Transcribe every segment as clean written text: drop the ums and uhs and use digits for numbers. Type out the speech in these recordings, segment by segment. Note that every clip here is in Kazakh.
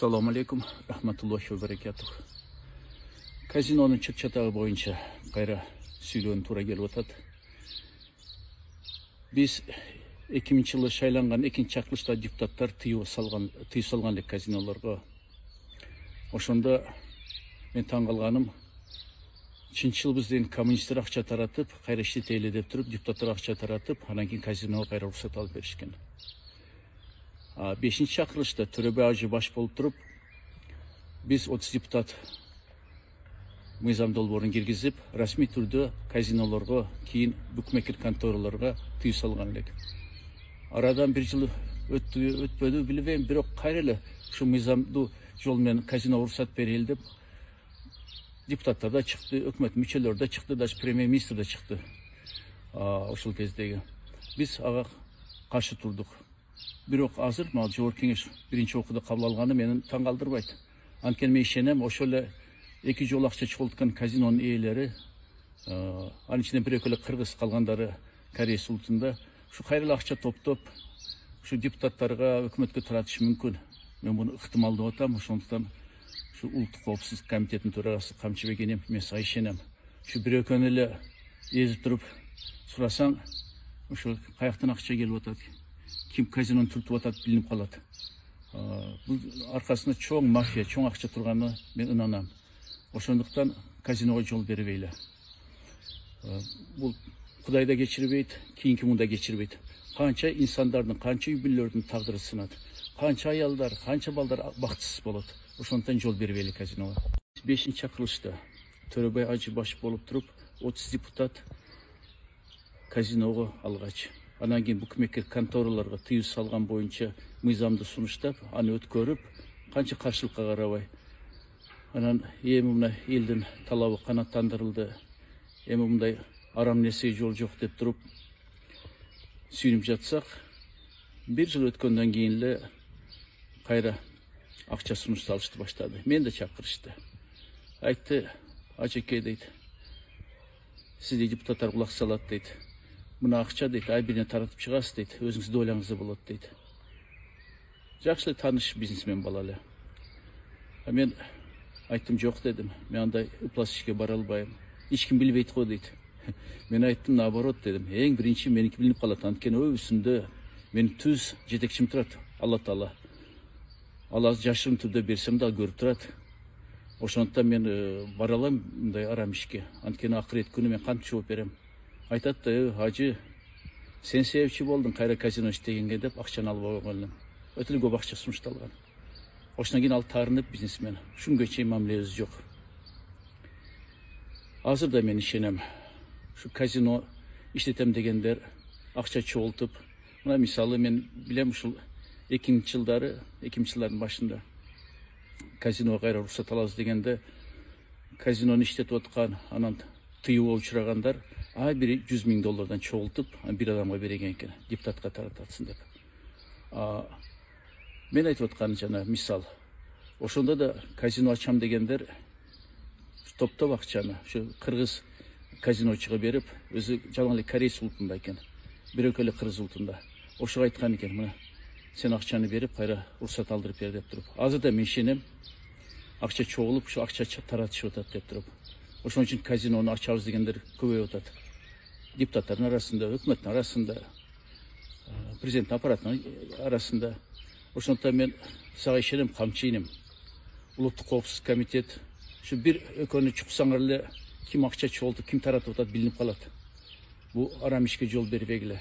Assalamu alaikum, rahmatullohi wa barakatuh. Казинонун чык-чатагы боюнча кайра сүйлөөнү туура келип атат. Биз 2000-жылы шайланган экинчи чакырылышта депутаттар тыюу салган элек казинолорго. Ошондо мен таң калганым, чынчыл биздин коммунисттер акча таратып, кайра иштетели деп туруп, депутаттар акча таратып, анан кийин казиного кайра уруксат алып беришкен. 5-ci çakırışta Törebe Hacı baş bolup turup, biz 30 deputat mıyzam dolborun girgizip, rasmi türde kazinolarga, keyin bukmekir kontoralarga tüy salgan elek. Aradan bir yıl ötpödü bilibem, birok kayreli şu mıyzamdu jolmen kazino ruhsat berildi. Deputatlar da çıktı, hükümet müçeler de çıktı, da premier minister de çıktı. Oşul kezdegi. Biz ağa karşı turduk. Birok azır mı Jogorku Kengeş birinci okuda kabul algаны meni taң kaldırbaydı. Antkeni men işenem, oşole iki jol akça çıkıldıkan kazinonun eyeleri, anın içinde bir ökele Kırgız kalgandары Korey sultunda şu kayırlı akça top şu deputatlarga, hükümetke taratыşı mümkün. Men bunu ıhtimalda otam, ошондуктан şu Ultuk Kowpsuzluk Komitetinin төрагасы Камчыбек энем, мен сайышенем. Şu bir ökönele ezip durup surasaң, şu kayaktan akça gelip otat. Kim kazinonu tutup atat bilinip kalat. Bu arkasında çoğun mafya, çoğun akça turganı ben inanam. Oşonduktan kazinoga jol beribeyli. Bu Kudayda geçiribeydi, kiyinki munda geçiribeydi. Kança insanların, kança yübüllerinin taqdırı sınadı. Kança ayallar, kança ballar baktısız boladı. Oşonduktan jol beribeyli kazinoga. 5-ci çakırılışta Törebe Hacı baş bolup turup 30 deputat kazinoga algaç. Anan keyin bukmekir kontoralarga tыюу салган боюнча мыйзамды сунуштап, аны өткөрүп, канча каршылыкка карабай. Анан эми мына элдин талабы канаттандырылды. Эми мындай арам нерсеге жол жок деп туруп сүйүнүп жатсак, бир жыл өткөндөн кийин эле кайра акча сунуш салышты баштады. Мен да чакырышты. Айтты, ажеке дейт. Сизде депутаттар кулак салат дейт. Buna akça deydi, ay birine taratıp çıqasız deydi, özünüzde oylanızda болады deydi. Жақшылы tanış biznesmen balalı. Men ayttım, жоқ dedim, men андай ıplas işke bara albayım. Hiç kim bilbeydi go deydi. Men ayttım, nabarot dedim, eң birinci meniki bilinip kalat, antkeni o üstünde meni tüz jetekçim turat, Allah Taala. Allah жашырым түрдө берсем да көрүп турат. Ошондуктан мен бара алам мындай арам ишке. Анткени акырет күнү мен кантип жооп берем. Айтат да, Hacı, sen себепчи болдуң кайра казино иштегенге деп акчаны алып алган. Өтө көп акча сунушталган. Ошондон кийин ал таарынып бизнесмен. Шунгө чейин мамилебиз жок. Азыр да мен ишенем. Şu казино иштетем дегендер акча чогултуп, мына мисалы мен билем ушул 2000-жылдардын башында казино кайра уруксат алабыз дегенде казинону иштетип аткан, анан тыюуга учурагандар ай бири $100.000 чогултуп, bir адамга берген экен, депутатка тарататсын деп. Мен айтып атканым жана мисал. Ошондо да казино ачам дегендер топтоп акчаны ушу Кыргыз казиночуга берип, өзү жалаң эле Корей улутунда экен. Бирок эле Кыргыз улутунда. Ошого айткан экен, мына сен акчаны берип, кайра уруксат алдырып бер деп туруп. Азыр да мен ишенем, акча чогулуп, ушу акча таратышып атат деп туруп. Ошон үчүн казинону ачабыз дегендер көбөйүп атат. Депутаттардын арасында, өкмөттүн арасында, президенттин аппаратынын арасында. Ошондуктан мен сага ишенем, камчыйнем. Улуттук коопсуздук комитет ушу бир өкөнү чуксаңар эле ким акча чогултуп, ким таратып атат билинип калат. Бул арам ишке жол бербегиле.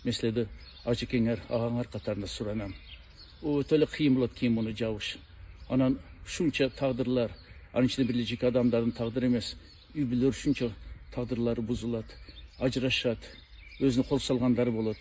Меселеди ажекеңер, агаңар катарында суранам. Өтө эле кыйын болот кийин муну жабыш. Анан ушунча тагдырлар, анын ичинде бир эле жеке адамдардын тагдыры эмес, үй бүлөлөр ушунча тагдырлары бузулат, ажырашат, өзүнө кол салгандары болот.